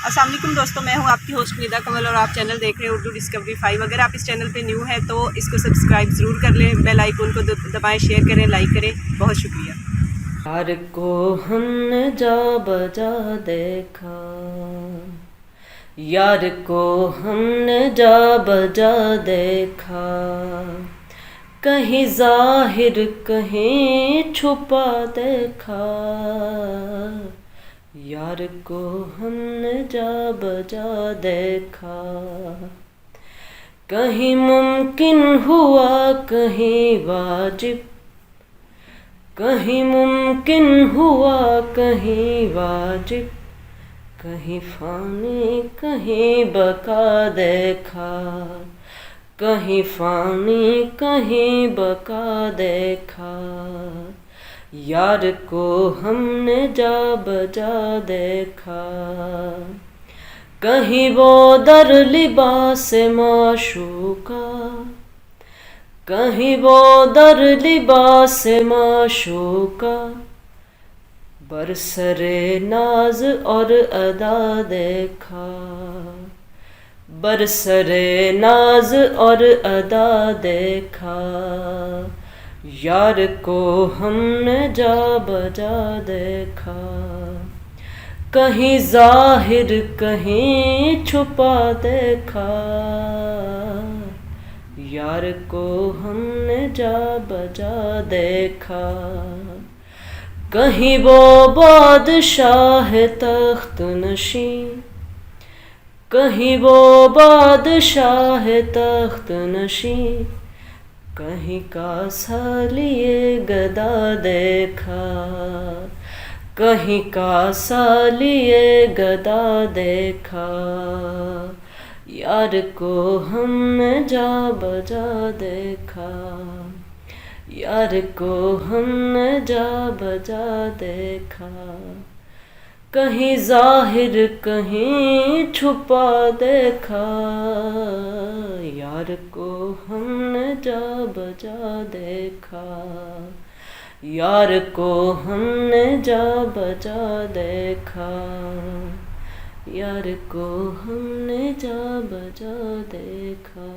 अस्सलाम वालेकुम दोस्तों, मैं हूं आपकी होस्ट निदा कमल और आप चैनल देख रहे हैं उर्दू डिस्कवरी 5। अगर आप इस चैनल पे न्यू हैं तो इसको सब्सक्राइब ज़रूर कर लें, बेल आइकन को दबाएं, शेयर करें, लाइक करें। बहुत शुक्रिया। यार को हमने जा बजा देखा, यार को हमने जा बजा देखा, कहीं जाहिर कहीं छुपा देखा। यार को हमने जा बजा देखा, कहीं मुमकिन हुआ कहीं वाजिब, कहीं मुमकिन हुआ कहीं वाजिब, कहीं फानी कहीं बका देखा, कहीं फानी कहीं बका देखा। यार को हमने जा बजा देखा, कहीं वो दर लिबास माशूका, कहीं वो दर लिबास माशूका, बरसरे नाज और अदा देखा, बरसरे नाज और अदा देखा। यार को हमने जा बजा देखा, कहीं जाहिर कहीं छुपा देखा। यार को हमने जा बजा देखा, कहीं वो बादशाह तख्त नशीं, कहीं वो बादशाह तख्त नशीं, कहीं का सालिए गदा देखा, कहीं का सालिए गदा देखा। यार को हमने जा बजा देखा, यार को हमने जा बजा देखा, कहीं जाहिर कहीं छुपा देखा। यार को हमने जा बजा देखा, यार को हमने जा बजा देखा, यार को हमने जा बजा देखा।